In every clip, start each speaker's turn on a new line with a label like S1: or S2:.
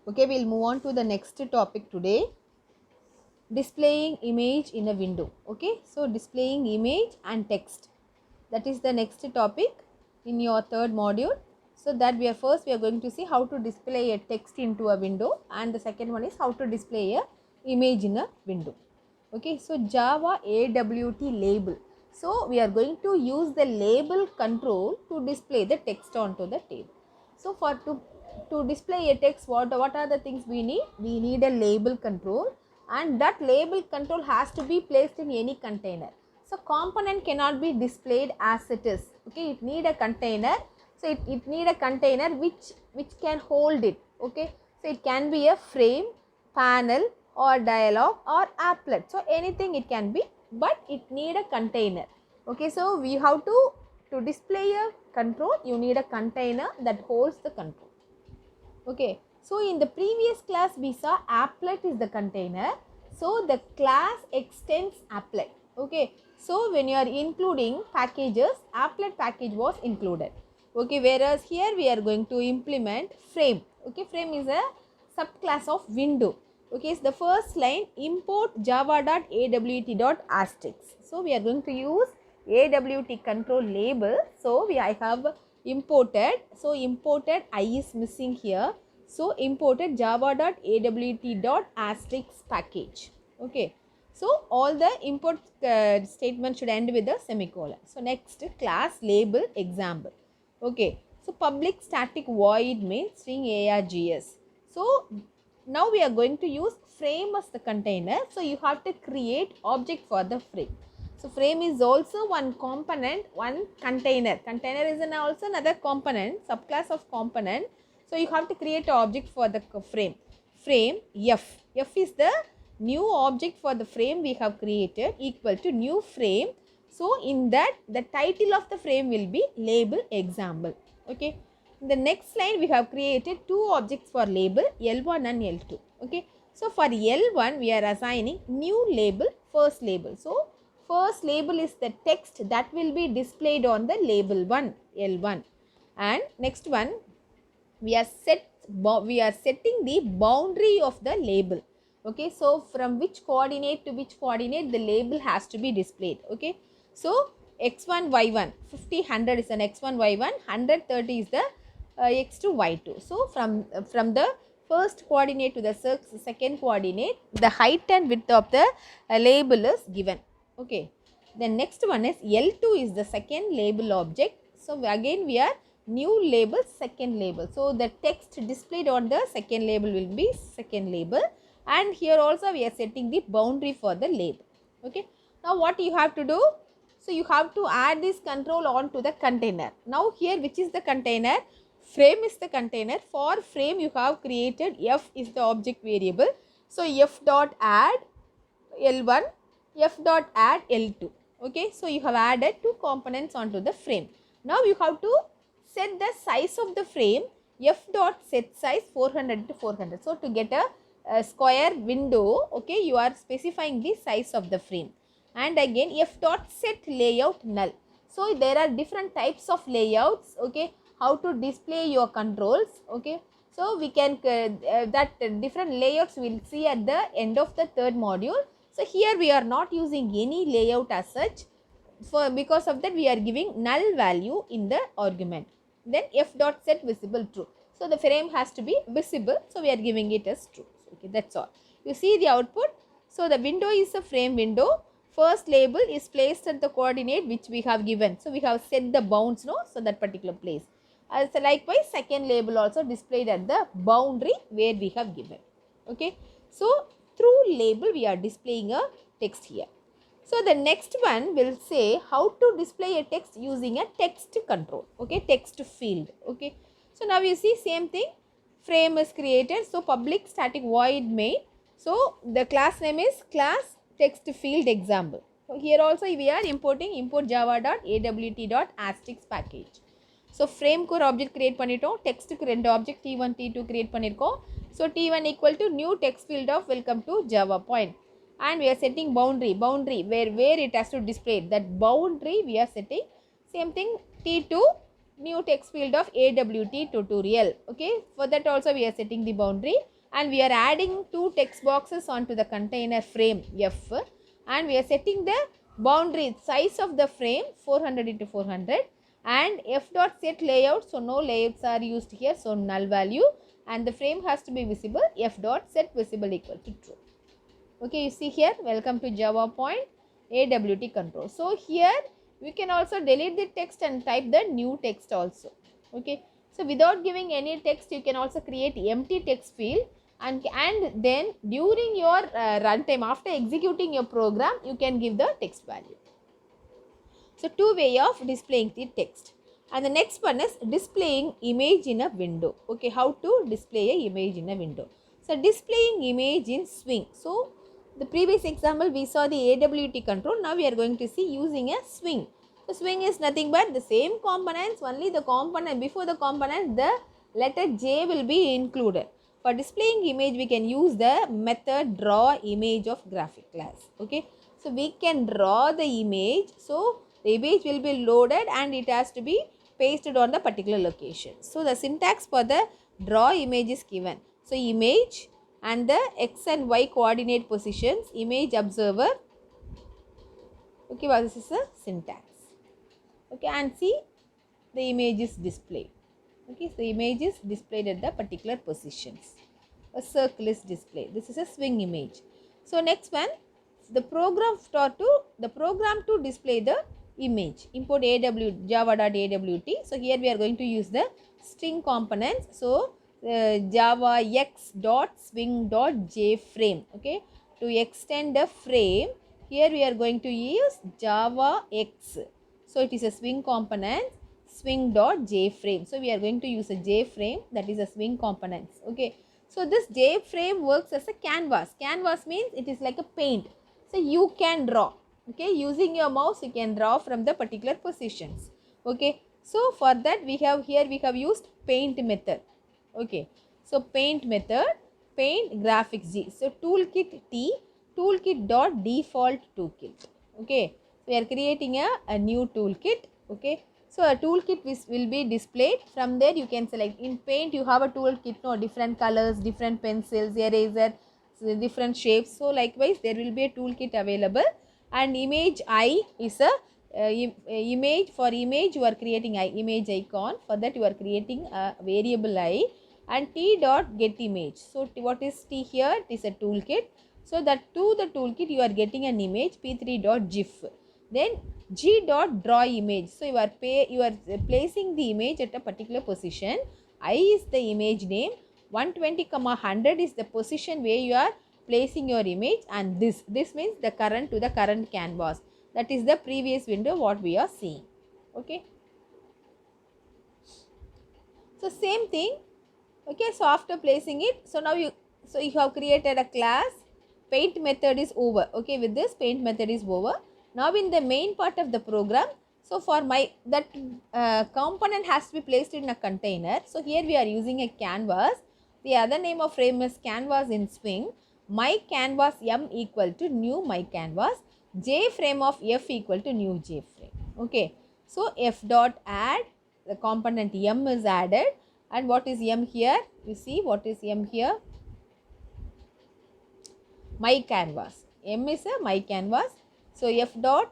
S1: Okay, we'll move on to the next topic today. Displaying image in a window. Okay, so displaying image and text. That is the next topic in your third module. So that we are going to see how to display a text into a window, and the second one is how to display a image in a window. Okay, so Java AWT label. So we are going to use the label control to display the text onto the table. So to display a text, what are the things we need? We need a label control, and that label control has to be placed in any container. So component cannot be displayed as it is. Okay, it need a container. So it need a container which can hold it. Okay, so it can be a frame, panel, or dialog, or applet. So anything it can be, but it need a container. Okay, so we have to display a control, you need a container that holds the control. Okay, so in the previous class we saw applet is the container. So the class extends applet. Okay, so when you are including packages, applet package was included. Okay, whereas here we are going to implement frame. Okay, frame is a subclass of window. Okay, so the first line, import java.awt.asterisk. So we are going to use AWT control label. So I have imported. So imported I is missing here. So imported java.awt.asterisk package. Okay. So all the import statements should end with a semicolon. So next, class label example. Okay. So public static void main string args. So now we are going to use frame as the container. So you have to create object for the frame. So frame is also one component, one container. Container is also another component, subclass of component. So you have to create an object for the frame. Frame F. F is the new object for the frame we have created, equal to new frame. So in that, the title of the frame will be label example. Okay. In the next line, we have created two objects for label L1 and L2. Okay. So for L1, we are assigning new label, first label. So first label is the text that will be displayed on the label 1, L1. And next one, we are setting the boundary of the label. Okay, so from which coordinate to which coordinate the label has to be displayed. Okay, so x1 y1 50 100 is an x1 y1, 130 is the x2 y2. So from the first coordinate to the second coordinate, the height and width of the label is given. Okay, the next one is L2 is the second label object. So again we are new label, second label. So the text displayed on the second label will be second label, and here also we are setting the boundary for the label. Okay, now what you have to do? So you have to add this control on to the container. Now here, which is the container? Frame is the container. For frame you have created f is the object variable. So f dot add L1, f dot add L2. Okay, so you have added two components onto the frame. Now you have to set the size of the frame. F dot set size 400 to 400. So to get a square window, okay, you are specifying the size of the frame. And again f dot set layout null. So there are different types of layouts. Okay, how to display your controls. Okay, so we can that different layouts we will see at the end of the third module. So here we are not using any layout as such. Because of that we are giving null value in the argument. Then f dot set visible true. So the frame has to be visible. So we are giving it as true. Okay, that's all. You see the output. So the window is a frame window. First label is placed at the coordinate which we have given. So we have set the bounds, no? So that particular place. So likewise, second label also displayed at the boundary where we have given. Okay. So through label we are displaying a text here. So the next one will say how to display a text using a text control. Okay, text field. Okay. So now you see same thing. Frame is created. So public static void main. So the class name is class text field example. So here also we are importing import java.awt.asterisk package. So frame core object create பண்ணிட்டோம், text க்கு ரெண்டு object t1 t2 create பண்ணிருக்கோம். So t1 equal to new text field of welcome to Java point, and we are setting boundary where it has to display. That boundary we are setting. Same thing, t2 new text field of AWT tutorial. Okay, for that also we are setting the boundary. and we are adding two text boxes onto the container frame F, and we are setting the boundary size of the frame 400 into 400, and F dot set layout, so no layouts are used here, so null value, and the frame has to be visible, F dot set visible equal to true. Okay, you see here, welcome to Java point AWT control. So here we can also delete the text and type the new text also. Okay, so without giving any text, you can also create empty text field, and then during your runtime, after executing your program, you can give the text value. So two way of displaying the text. And the next one is displaying image in a window. Okay, how to display a image in a window. So displaying image in swing. So the previous example we saw the AWT control. Now we are going to see using a swing. So swing is nothing but the same components, only the component, before the component the letter J will be included. For displaying image, we can use the method draw image of graphic class. Okay, so we can draw the image. So the image will be loaded and it has to be pasted on the particular location. So the syntax for the draw image is given. So image and the x and y coordinate positions, image observer. Okay, well, this is the syntax. Okay, and see the image is displayed. Okay, so the image is displayed at the particular positions. A circle is displayed. This is a swing image. So next one, the program to display the image. Import java.awt. So here we are going to use the string components. So java x.swing.jframe. Okay, to extend the frame, here we are going to use java x. So it is a swing component, swing.jframe. So we are going to use a jframe, that is a swing components. Okay, so this jframe works as a canvas. Canvas means it is like a paint. So you can draw. Okay, using your mouse you can draw from the particular positions. Okay, so for that we have used paint method. Okay, so paint method, paint graphics G. So toolkit T, toolkit dot default toolkit. Okay, we are creating a new toolkit. Okay, so a toolkit will be displayed. From there you can select. In paint you have a toolkit, no, different colors, different pencils, eraser, different shapes. So likewise there will be a toolkit available. And image I is a image. For image you are creating image icon. For that you are creating a variable I, and T dot get image. So what is T here? It is a toolkit. So that to the toolkit you are getting an image p3 dot gif. Then G dot draw image. So you are placing the image at a particular position. I is the image name. 120, 100 is the position where you are placing your image, and this means the current to the current canvas. That is the previous window what we are seeing. Okay, so same thing. Okay, so after placing it, so now you have created a class. Paint method is over. Okay, with this paint method is over. Now in the main part of the program, so for that component has to be placed in a container. So here we are using a canvas. The other name of frame is canvas in swing. My canvas M equal to new my canvas. J frame of F equal to new J frame. Okay, so F dot add, the component M is added. And what is M here? You see what is M here? My canvas. M is a my canvas. So F dot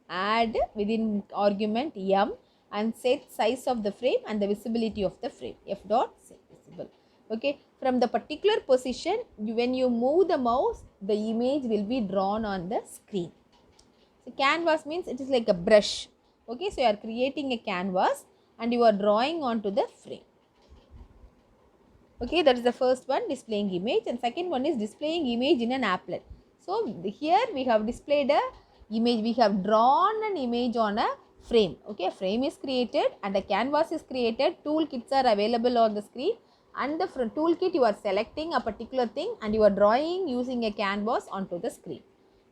S1: add within argument M and set size of the frame and the visibility of the frame. F dot set visible. Okay, from the particular position, when you move the mouse, the image will be drawn on the screen. So canvas means it is like a brush. Okay, so you are creating a canvas and you are drawing onto the frame. Okay, that is the first one, displaying image, and second one is displaying image in an applet. So here we have displayed a image, we have drawn an image on a frame. Okay, a frame is created and a canvas is created. Toolkits are available on the screen, and the toolkit you are selecting a particular thing and you are drawing using a canvas onto the screen.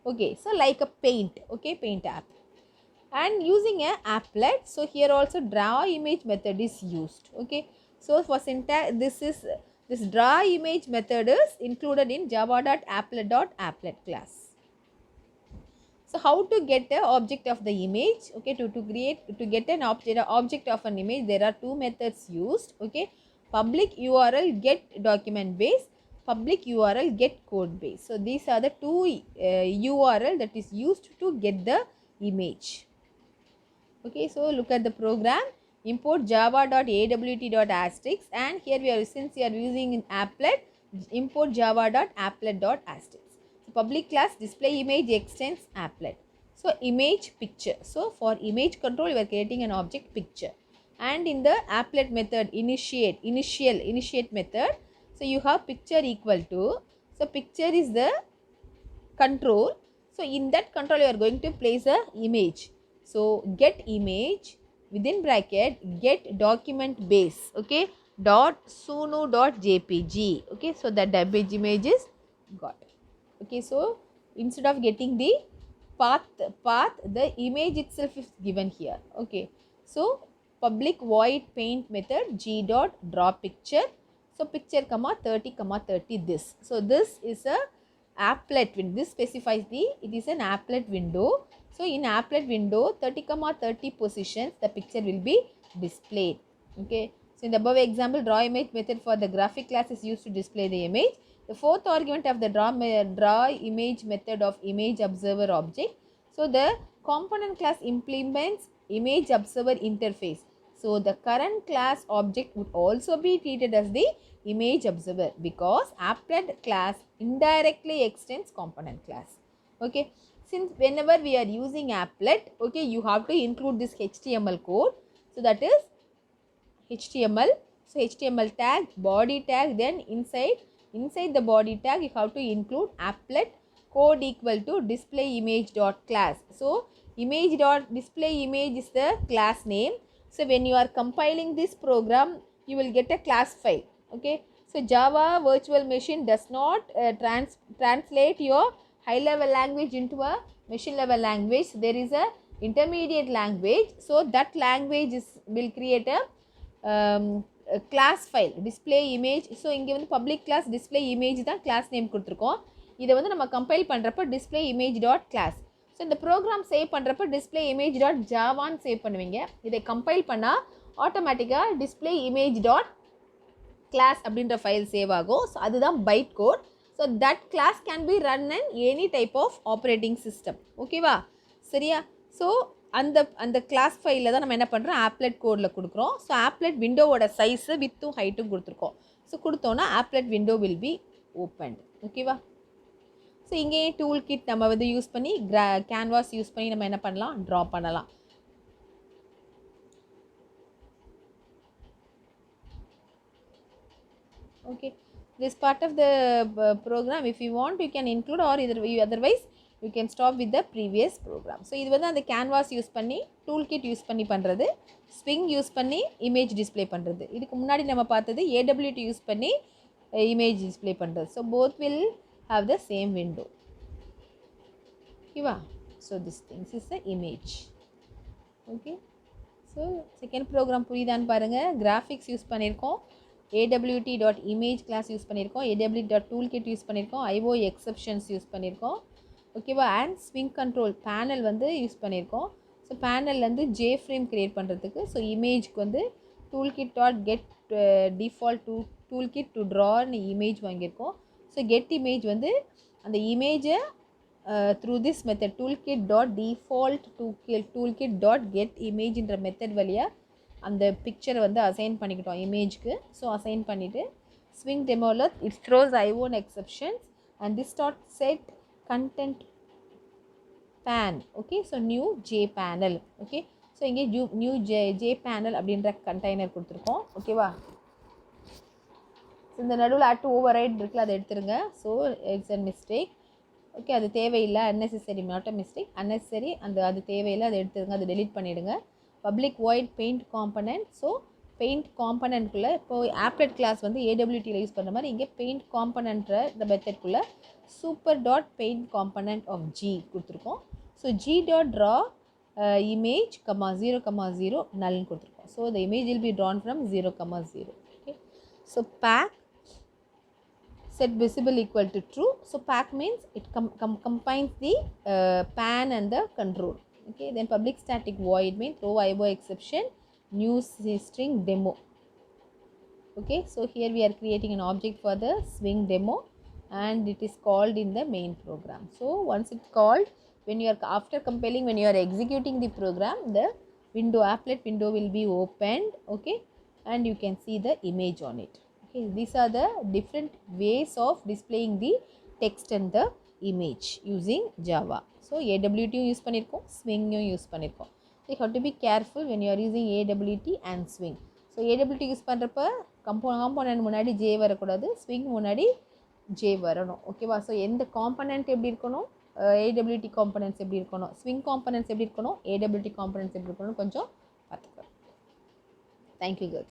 S1: Okay, so like a paint. Okay, paint app. And using a applet, so here also draw image method is used. Okay, so for syntax, this draw image method is included in java.applet.applet class. So how to get the object of the image? Okay, to get an object of an image, there are two methods used. Okay, public URL get document base. public URL get code base. So these are the two URL that is used to get the image. Okay, so look at the program. Import java.awt.asterisk, and here we are, since we are using in applet, import java.applet.asterisk. So public class display image extends applet. So image picture. So for image control you are creating an object picture, and in the applet method initiate method, so you have picture equal to, so picture is the control. So in that control you are going to place a image. So get image within bracket get document base, okay, dot suno dot jpg, okay, so that image is got. Okay, so instead of getting the path the image itself is given here. Okay, so public void paint method g dot draw picture. So picture comma 30 comma 30 this. So this is a applet window. This specifies it is an applet window. So in applet window 30 comma 30 positions the picture will be displayed. Okay, so in the above example, draw image method for the graphic class is used to display the image. The fourth argument of the draw image method of image observer object. So the component class implements image observer interface. So the current class object would also be treated as the image observer because applet class indirectly extends component class. Okay, since whenever we are using applet, okay, you have to include this HTML code. So that is HTML. So HTML tag, body tag, then inside the body tag you have to include applet code equal to display image dot class. So image dot display image is the class name. So when you are compiling this program you will get a class file. Okay, so Java virtual machine does not translate your high level language into a machine level language. There is a intermediate language. So that language will create a class file display image. So இங்கே வந்து public class display image தான் class name கொடுத்துருக்கோம். இதை வந்து நம்ம compile பண்ணுறப்ப display image dot class. So இந்த program save பண்ணுறப்ப display image dot javaன்னு சேவ் பண்ணுவீங்க. இதை கம்பைல் பண்ணால் ஆட்டோமேட்டிக்காக display image dot class அப்படின்ற ஃபைல் சேவ் ஆகும். ஸோ அதுதான் byte code. So that class can be run in any type of operating system. ஓகேவா, சரியா? ஸோ அந்த கிளாஸ் ஃபைலில் தான் நம்ம என்ன பண்ணுறோம், ஆப்லெட் கோடில் கொடுக்குறோம். ஸோ ஆப்லெட் விண்டோவோட சைஸு வித்தும் ஹைட்டும் கொடுத்துருக்கோம். ஸோ கொடுத்தோன்னா applet window will be opened. ஓகேவா? ஸோ இங்கேயே டூல் கிட் நம்ம வந்து யூஸ் பண்ணி கேன்வாஸ் யூஸ் பண்ணி நம்ம என்ன பண்ணலாம், ட்ரா பண்ணலாம். Okay, this part of the program if you want you can include, or otherwise you can stop with the previous program. So இது வந்து அந்த canvas யூஸ் பண்ணி tool kit யூஸ் பண்ணி பண்ணுறது, swing யூஸ் பண்ணி image display பண்ணுறது. இதுக்கு முன்னாடி நம்ம பார்த்தது AWT யூஸ் பண்ணி image display பண்ணுறது. So both will have the same window. ஓகேவா? So this is the image. Okay, so second program புரியுதான்னு பாருங்கள். graphics யூஸ் பண்ணியிருக்கோம், awt.image class யூஸ் பண்ணியிருக்கோம், awt.toolkit யூஸ் பண்ணியிருக்கோம், IO exceptions யூஸ் பண்ணியிருக்கோம். ஓகேவா? அண்ட் ஸ்விங் கண்ட்ரோல் பேனல் வந்து use பண்ணியிருக்கோம். So பேனல்லேருந்து ஜே ஃப்ரேம் க்ரியேட் பண்ணுறதுக்கு ஸோ இமேஜ்க்கு வந்து toolkit dot get default toolkit to ட்ரான்னு இமேஜ் வாங்கியிருக்கோம். ஸோ கெட் இமேஜ் வந்து அந்த இமேஜை through this method toolkit dot default toolkit dot get இமேஜ்ன்ற மெத்தட் வழியாக அந்த பிக்சரை வந்து அசைன் பண்ணிக்கிட்டோம் இமேஜ்க்கு. ஸோ அசைன் பண்ணிவிட்டு ஸ்விங் டெமோவில் it's throws IO exceptions and this dot set content pan. Okay, so new j panel. Okay, so இங்கே new j panel அப்படின்ற கண்டெய்னர் கொடுத்துருக்கோம். ஓகேவா? ஸோ இந்த நடுவில் அட் ஓவர் ரைட் இருக்குல்ல, அதை எடுத்துருங்க. So it's a mistake. Okay, அது தேவையில்லை, unnecessary, not a mistake, unnecessary. அது தேவையில்லை, அதை எடுத்துருங்க, அதை டெலிட் பண்ணிவிடுங்க. Public void paint component. So paint காம்பனண்ட்குள்ளே இப்போது ஆப்லெட் கிளாஸ் வந்து ஏடபிள்யூடியில் யூஸ் பண்ணுற மாதிரி இங்கே பெயிண்ட் காம்பனண்ட்ற இந்த மெத்தட்குள்ளே super dot paint component of G கொடுத்துருக்கோம். So G dot draw image comma 0,0 நல்னு கொடுத்துருக்கோம். So the image will be drawn from 0,0. Okay, so back set visible equal to true. So pack means it combines the pan and the control. Okay, then public static void means throw IO exception new string demo. Okay, so here we are creating an object for the swing demo and it is called in the main program. So once it's called, when you are after compiling, when you are executing the program, the window applet window will be opened. Okay, and you can see the image on it. Okay, these are the different ways of displaying the text and the image using Java. So AWT use பண்ணிருக்கோம், swing use பண்ணிருக்கோம். So you have to be careful when you are using AWT and swing. So AWT use பண்ணுறப்ப component முன்னாடி J வரக்கூடாது, swing முன்னாடி J வரணும். ஓகேவா? So எந்த component எப்படி இருக்கணும், ஏடபிலிட்டி காம்பனன்ட்ஸ் எப்படி இருக்கணும், ஸ்விங் காம்பனன்ட்ஸ் எப்படி இருக்கணும், ஏடபிலிட்டி காம்பனன்ட்ஸ் எப்படி இருக்கணும் கொஞ்சம் பார்த்துக்கலாம். Thank you girls.